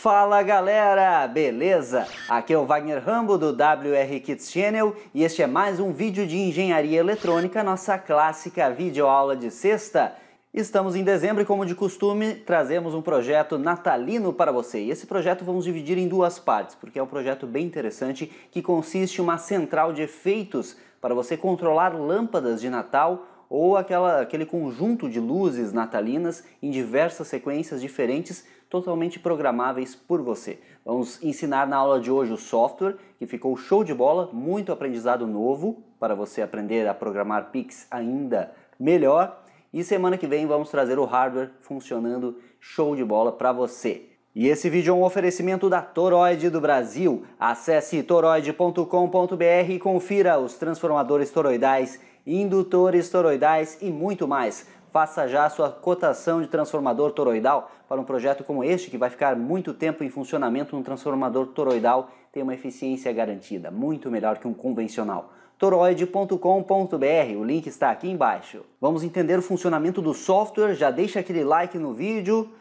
Fala galera, beleza? Aqui é o Wagner Rambo do WR Kids Channel e este é mais um vídeo de engenharia eletrônica, nossa clássica videoaula de sexta. Estamos em dezembro e, como de costume, trazemos um projeto natalino para você. E esse projeto vamos dividir em duas partes, porque é um projeto bem interessante que consiste em uma central de efeitos para você controlar lâmpadas de Natal ou aquele conjunto de luzes natalinas em diversas sequências diferentes, totalmente programáveis por você. Vamos ensinar na aula de hoje o software, que ficou show de bola, muito aprendizado novo para você aprender a programar Pix ainda melhor. E semana que vem vamos trazer o hardware funcionando show de bola para você. E esse vídeo é um oferecimento da Toroid do Brasil. Acesse toroid.com.br e confira os transformadores toroidais, indutores toroidais e muito mais. Faça já a sua cotação de transformador toroidal para um projeto como este, que vai ficar muito tempo em funcionamento. Um transformador toroidal tem uma eficiência garantida, muito melhor que um convencional. toroid.com.br, o link está aqui embaixo. Vamos entender o funcionamento do software, já deixa aquele like no vídeo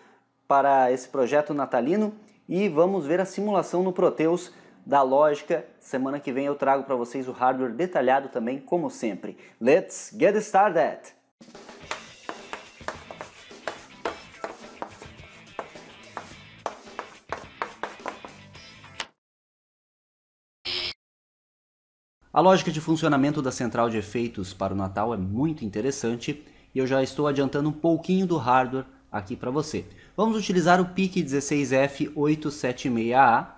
para esse projeto natalino e vamos ver a simulação no Proteus da lógica. Semana que vem eu trago para vocês o hardware detalhado também, como sempre. Let's get started! A lógica de funcionamento da central de efeitos para o Natal é muito interessante e eu já estou adiantando um pouquinho do hardware aqui para você. Vamos utilizar o PIC16F876A,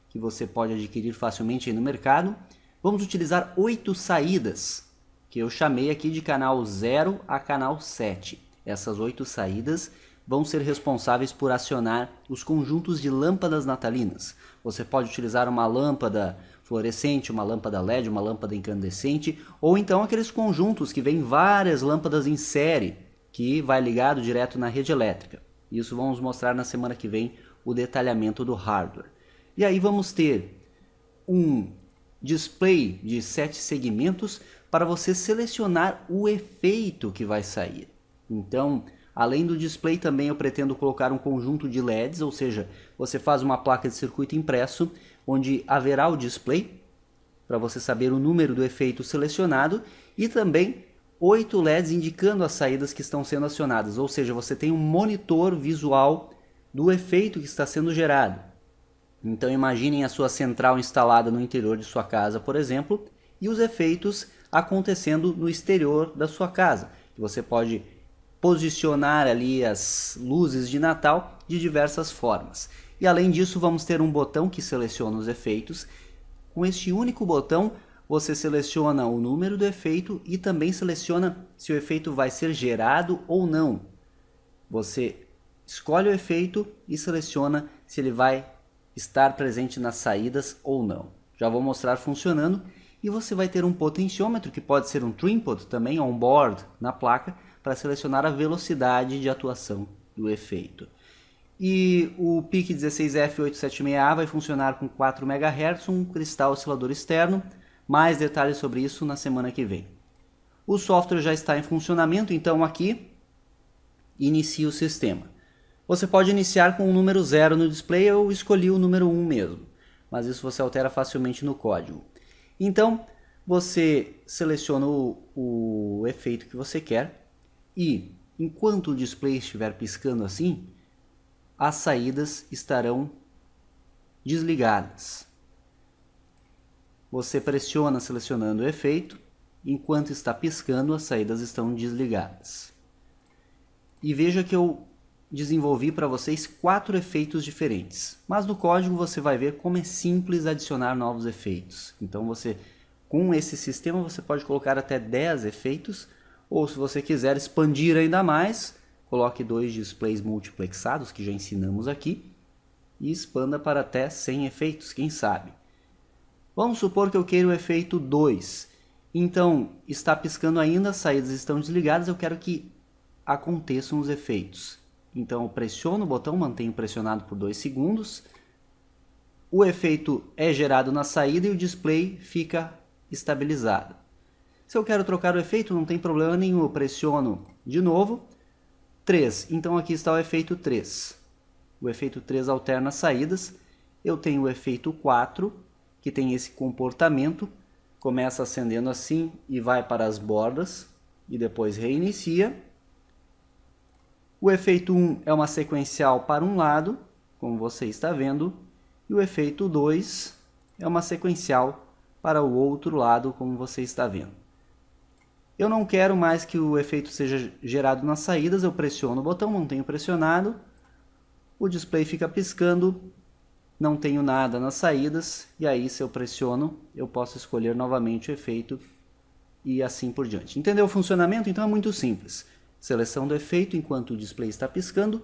que você pode adquirir facilmente aí no mercado. Vamos utilizar 8 saídas, que eu chamei aqui de canal 0 a canal 7. Essas 8 saídas vão ser responsáveis por acionar os conjuntos de lâmpadas natalinas. Você pode utilizar uma lâmpada fluorescente, uma lâmpada LED, uma lâmpada incandescente, ou então aqueles conjuntos que vêm várias lâmpadas em série, que vai ligado direto na rede elétrica. Isso vamos mostrar na semana que vem o detalhamento do hardware. E aí vamos ter um display de 7 segmentos para você selecionar o efeito que vai sair. Então, além do display, também eu pretendo colocar um conjunto de LEDs, ou seja, você faz uma placa de circuito impresso, onde haverá o display, para você saber o número do efeito selecionado, e também 8 LEDs indicando as saídas que estão sendo acionadas, ou seja, você tem um monitor visual do efeito que está sendo gerado. Então imaginem a sua central instalada no interior de sua casa, por exemplo, e os efeitos acontecendo no exterior da sua casa. Você pode posicionar ali as luzes de Natal de diversas formas. E além disso, vamos ter um botão que seleciona os efeitos. Com este único botão, você seleciona o número do efeito e também seleciona se o efeito vai ser gerado ou não. Você escolhe o efeito e seleciona se ele vai estar presente nas saídas ou não. Já vou mostrar funcionando. E você vai ter um potenciômetro, que pode ser um trinpod também on-board na placa, para selecionar a velocidade de atuação do efeito. E o PIC16F876A vai funcionar com 4 MHz, um cristal oscilador externo. Mais detalhes sobre isso na semana que vem. O software já está em funcionamento, então aqui inicia o sistema. Você pode iniciar com o número 0 no display, eu escolhi o número 1 mesmo, mas isso você altera facilmente no código. Então você seleciona o efeito que você quer e enquanto o display estiver piscando assim, as saídas estarão desligadas. Você pressiona selecionando o efeito, enquanto está piscando as saídas estão desligadas. E veja que eu desenvolvi para vocês 4 efeitos diferentes, mas no código você vai ver como é simples adicionar novos efeitos. Então com esse sistema você pode colocar até 10 efeitos, ou se você quiser expandir ainda mais, coloque 2 displays multiplexados, que já ensinamos aqui, e expanda para até 100 efeitos, quem sabe. Vamos supor que eu queira o efeito 2. Então, está piscando ainda, as saídas estão desligadas, eu quero que aconteçam os efeitos. Então, eu pressiono o botão, mantenho pressionado por 2 segundos. O efeito é gerado na saída e o display fica estabilizado. Se eu quero trocar o efeito, não tem problema nenhum, eu pressiono de novo. 3. Então aqui está o efeito 3. O efeito 3 alterna as saídas. Eu tenho o efeito 4, que tem esse comportamento. Começa acendendo assim e vai para as bordas e depois reinicia. O efeito 1 é uma sequencial para um lado, como você está vendo, e o efeito 2 é uma sequencial para o outro lado, como você está vendo. Eu não quero mais que o efeito seja gerado nas saídas, eu pressiono o botão, mantenho pressionado, o display fica piscando, não tenho nada nas saídas, e aí se eu pressiono, eu posso escolher novamente o efeito e assim por diante. Entendeu o funcionamento? Então é muito simples. Seleção do efeito enquanto o display está piscando,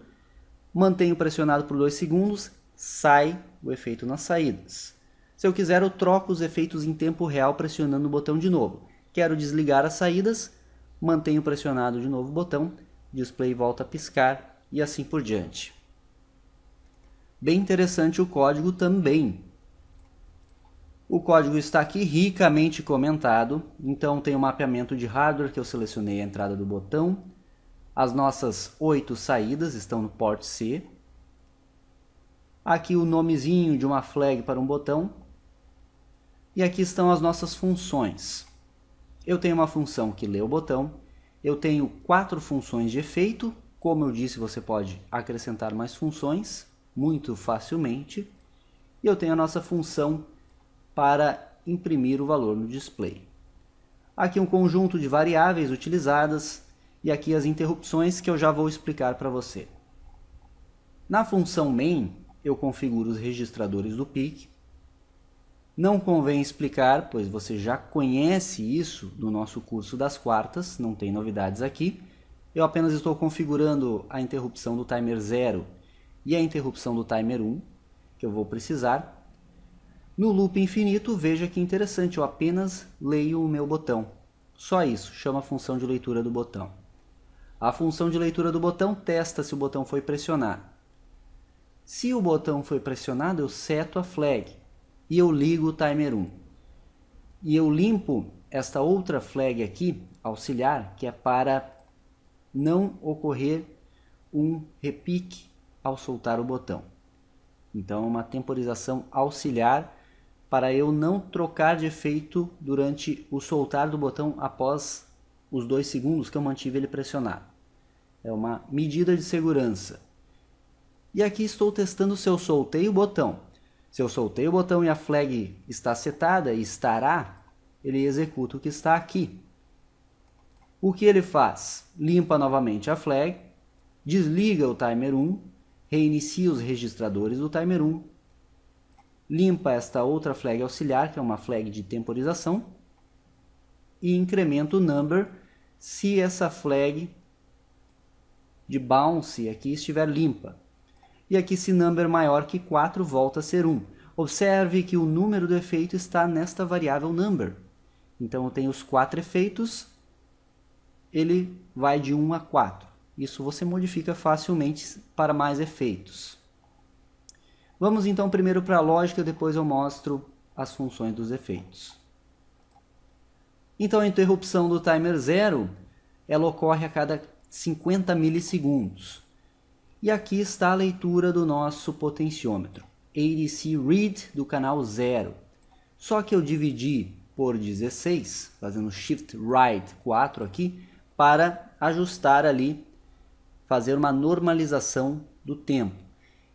mantenho pressionado por 2 segundos, sai o efeito nas saídas. Se eu quiser, eu troco os efeitos em tempo real pressionando o botão de novo. Quero desligar as saídas, mantenho pressionado de novo o botão, o display volta a piscar e assim por diante. Bem interessante o código também. O código está aqui ricamente comentado, então tem o mapeamento de hardware que eu selecionei a entrada do botão. As nossas 8 saídas estão no port C. Aqui o nomezinho de uma flag para um botão. E aqui estão as nossas funções. Eu tenho uma função que lê o botão. Eu tenho 4 funções de efeito. Como eu disse, você pode acrescentar mais funções muito facilmente. E eu tenho a nossa função para imprimir o valor no display. Aqui um conjunto de variáveis utilizadas e aqui as interrupções que eu já vou explicar para você. Na função main, eu configuro os registradores do PIC. Não convém explicar, pois você já conhece isso do nosso curso das quartas, não tem novidades aqui. Eu apenas estou configurando a interrupção do timer 0 e a interrupção do timer 1, que eu vou precisar. No loop infinito, veja que interessante, eu apenas leio o meu botão. Só isso, chama a função de leitura do botão. A função de leitura do botão testa se o botão foi pressionado. Se o botão foi pressionado, eu seto a flag e eu ligo o timer 1. E eu limpo esta outra flag aqui, auxiliar, que é para não ocorrer um repique ao soltar o botão. Então é uma temporização auxiliar para eu não trocar de efeito durante o soltar do botão após os 2 segundos que eu mantive ele pressionado. É uma medida de segurança. E aqui estou testando se eu soltei o botão. Se eu soltei o botão e a flag está setada e estará, ele executa o que está aqui. O que ele faz? Limpa novamente a flag, desliga o timer 1, reinicia os registradores do timer 1, limpa esta outra flag auxiliar, que é uma flag de temporização, e incrementa o number se essa flag de bounce aqui estiver limpa. E aqui, se number maior que 4, volta a ser 1. Observe que o número do efeito está nesta variável number. Então eu tenho os 4 efeitos, ele vai de 1 a 4. Isso você modifica facilmente para mais efeitos. Vamos então primeiro para a lógica, depois eu mostro as funções dos efeitos. Então a interrupção do timer 0, ela ocorre a cada 50 milissegundos. E aqui está a leitura do nosso potenciômetro. ADC Read do canal 0. Só que eu dividi por 16, fazendo Shift Right 4 aqui, para ajustar ali, fazer uma normalização do tempo.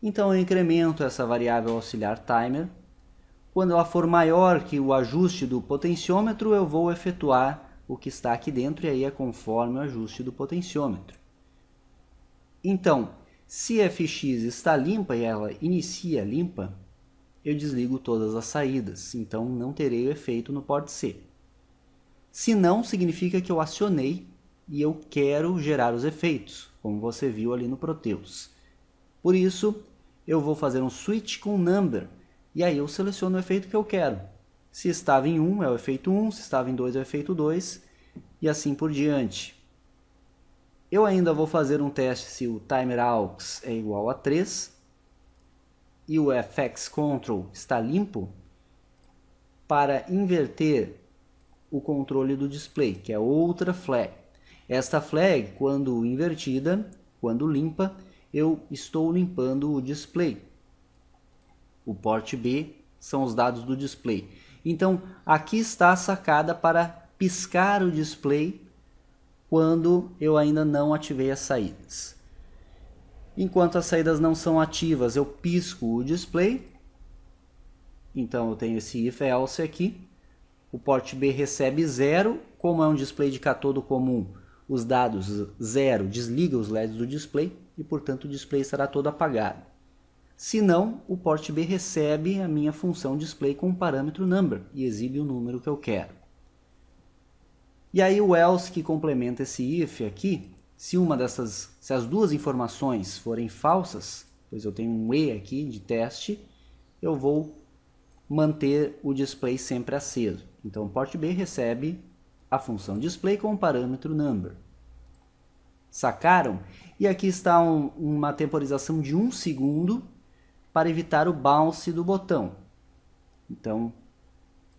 Então eu incremento essa variável auxiliar timer. Quando ela for maior que o ajuste do potenciômetro, eu vou efetuar o que está aqui dentro, e aí é conforme o ajuste do potenciômetro. Então, se fx está limpa e ela inicia limpa, eu desligo todas as saídas, então não terei o efeito no port C. Se não, significa que eu acionei e eu quero gerar os efeitos, como você viu ali no Proteus. Por isso, eu vou fazer um switch com number, e aí eu seleciono o efeito que eu quero. Se estava em 1 é o efeito 1, se estava em 2 é o efeito 2, e assim por diante. Eu ainda vou fazer um teste se o timer aux é igual a 3 e o FX control está limpo, para inverter o controle do display, que é outra flag. Esta flag, quando invertida, quando limpa, eu estou limpando o display. O port B são os dados do display. Então, aqui está a sacada para piscar o display quando eu ainda não ativei as saídas. Enquanto as saídas não são ativas, eu pisco o display. Então eu tenho esse if else aqui. O port B recebe 0. Como é um display de catodo comum, os dados 0 desliga os LEDs do display e, portanto, o display estará todo apagado. Se não, o port B recebe a minha função display com o parâmetro number e exibe o número que eu quero. E aí o else que complementa esse if aqui, se as duas informações forem falsas, pois eu tenho um e aqui de teste, eu vou manter o display sempre aceso. Então o port B recebe a função display com o parâmetro number. Sacaram? E aqui está uma temporização de 1 segundo para evitar o bounce do botão. Então,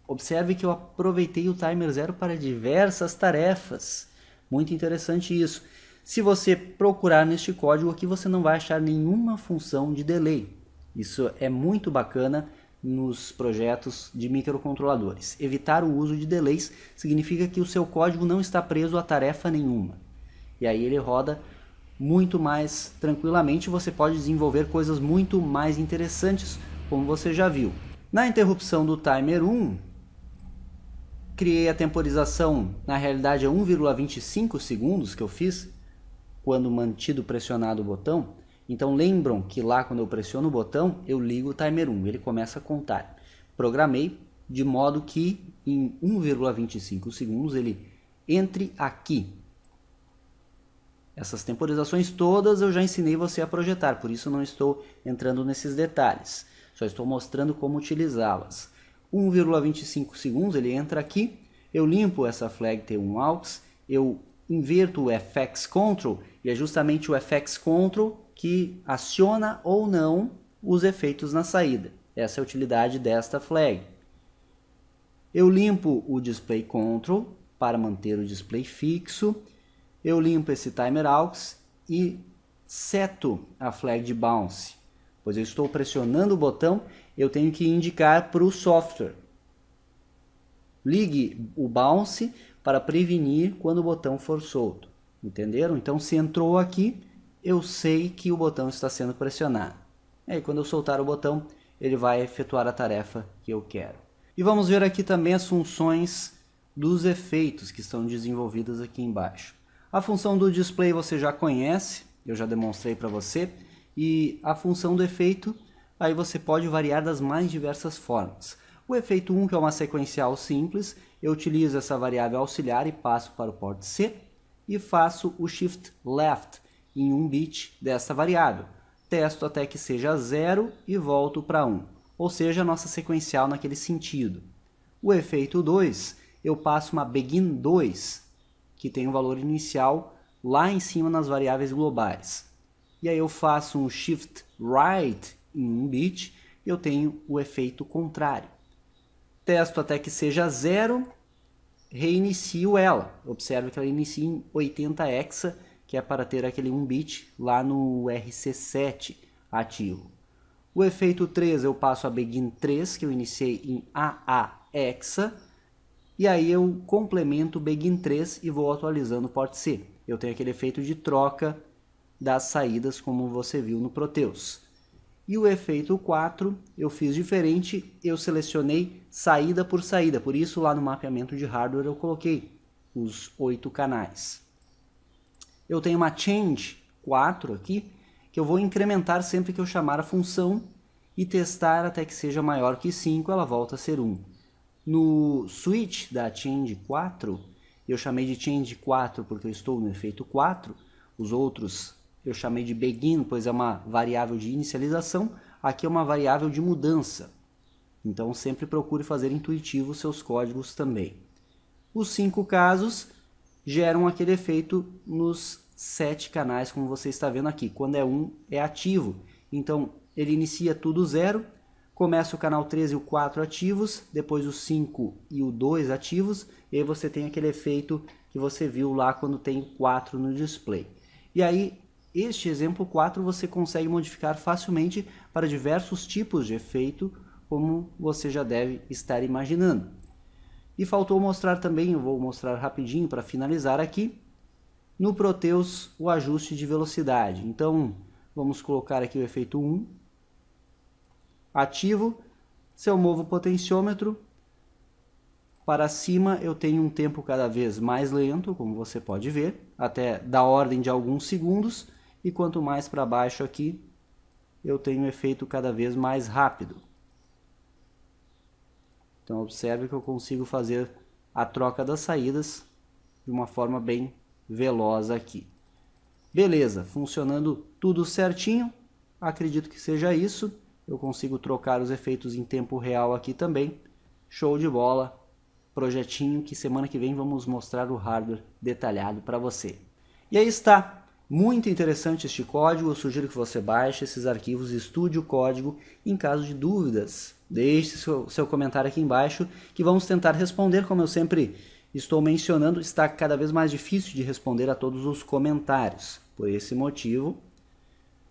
observe que eu aproveitei o timer 0 para diversas tarefas. Muito interessante isso. Se você procurar neste código aqui, você não vai achar nenhuma função de delay. Isso é muito bacana nos projetos de microcontroladores. Evitar o uso de delays significa que o seu código não está preso a tarefa nenhuma. E aí ele roda muito mais tranquilamente, você pode desenvolver coisas muito mais interessantes, como você já viu. Na interrupção do timer 1, criei a temporização, na realidade é 1,25 segundos que eu fiz, quando mantido pressionado o botão. Então lembram que lá quando eu pressiono o botão, eu ligo o timer 1, ele começa a contar. Programei de modo que em 1,25 segundos ele entre aqui. Essas temporizações todas eu já ensinei você a projetar, por isso não estou entrando nesses detalhes. Só estou mostrando como utilizá-las. 1,25 segundos ele entra aqui, eu limpo essa flag T1aux, eu inverto o FX Control, e é justamente o FX Control que aciona ou não os efeitos na saída. Essa é a utilidade desta flag. Eu limpo o Display Control para manter o display fixo. Eu limpo esse timer aux e seto a flag de bounce. Pois eu estou pressionando o botão, eu tenho que indicar para o software. Ligue o bounce para prevenir quando o botão for solto. Entenderam? Então se entrou aqui, eu sei que o botão está sendo pressionado. E aí quando eu soltar o botão, ele vai efetuar a tarefa que eu quero. E vamos ver aqui também as funções dos efeitos que estão desenvolvidas aqui embaixo. A função do display você já conhece, eu já demonstrei para você. E a função do efeito, aí você pode variar das mais diversas formas. O efeito 1, que é uma sequencial simples, eu utilizo essa variável auxiliar e passo para o port C e faço o shift left em 1 bit dessa variável. Testo até que seja 0 e volto para 1, ou seja, a nossa sequencial naquele sentido. O efeito 2, eu passo uma begin 2, que tem o valor inicial lá em cima nas variáveis globais. E aí eu faço um shift right em 1 bit e eu tenho o efeito contrário. Testo até que seja 0, reinicio ela. Observe que ela inicia em 80 hexa, que é para ter aquele 1 bit lá no RC7 ativo. O efeito 3 eu passo a begin 3, que eu iniciei em AA hexa, e aí eu complemento o begin 3 e vou atualizando o port C. Eu tenho aquele efeito de troca das saídas, como você viu no Proteus. E o efeito 4 eu fiz diferente, eu selecionei saída por saída, por isso lá no mapeamento de hardware eu coloquei os 8 canais. Eu tenho uma change 4 aqui, que eu vou incrementar sempre que eu chamar a função e testar até que seja maior que 5, ela volta a ser 1. No switch da change 4, eu chamei de change 4 porque eu estou no efeito 4, os outros eu chamei de begin, pois é uma variável de inicialização, aqui é uma variável de mudança. Então sempre procure fazer intuitivo seus códigos também. Os 5 casos geram aquele efeito nos 7 canais, como você está vendo aqui. Quando é 1 é ativo, então ele inicia tudo 0, começa o canal 3 e o 4 ativos, depois o 5 e o 2 ativos, e aí você tem aquele efeito que você viu lá quando tem 4 no display. E aí este exemplo 4 você consegue modificar facilmente para diversos tipos de efeito, como você já deve estar imaginando. E faltou mostrar também, eu vou mostrar rapidinho para finalizar aqui, no Proteus o ajuste de velocidade. Então, vamos colocar aqui o efeito 1, ativo. Se eu movo o potenciômetro para cima, eu tenho um tempo cada vez mais lento, como você pode ver, até da ordem de alguns segundos, e quanto mais para baixo aqui, eu tenho um efeito cada vez mais rápido. Então observe que eu consigo fazer a troca das saídas de uma forma bem veloz aqui. Beleza, funcionando tudo certinho, acredito que seja isso. Eu consigo trocar os efeitos em tempo real aqui também. Show de bola, projetinho que semana que vem vamos mostrar o hardware detalhado para você. E aí está. Muito interessante este código, eu sugiro que você baixe esses arquivos, estude o código. Em caso de dúvidas, deixe seu comentário aqui embaixo que vamos tentar responder. Como eu sempre estou mencionando, está cada vez mais difícil de responder a todos os comentários. Por esse motivo,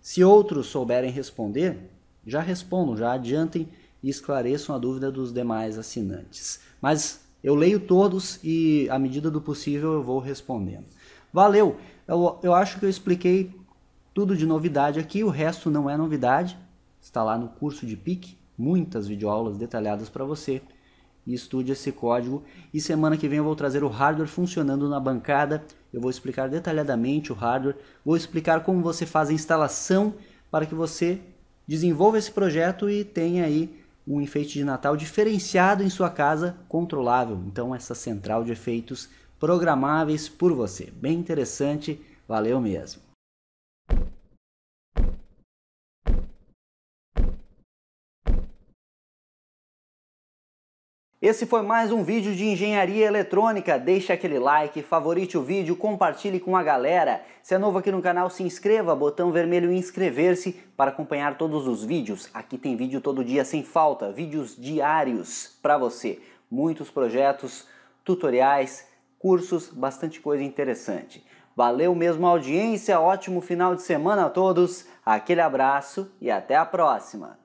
se outros souberem responder, já respondam, já adiantem e esclareçam a dúvida dos demais assinantes. Mas eu leio todos e, à medida do possível, eu vou respondendo. Valeu! Eu acho que eu expliquei tudo de novidade aqui, o resto não é novidade. Está lá no curso de PIC, muitas videoaulas detalhadas para você. E estude esse código. E semana que vem eu vou trazer o hardware funcionando na bancada. Eu vou explicar detalhadamente o hardware. Vou explicar como você faz a instalação para que você desenvolva esse projeto e tenha aí um enfeite de Natal diferenciado em sua casa, controlável. Então essa central de efeitos programáveis por você. Bem interessante, valeu mesmo. Esse foi mais um vídeo de engenharia eletrônica. Deixe aquele like, favorite o vídeo, compartilhe com a galera. Se é novo aqui no canal, se inscreva, botão vermelho inscrever-se para acompanhar todos os vídeos. Aqui tem vídeo todo dia sem falta, vídeos diários para você. Muitos projetos, tutoriais, cursos, bastante coisa interessante. Valeu mesmo a audiência, ótimo final de semana a todos, aquele abraço e até a próxima!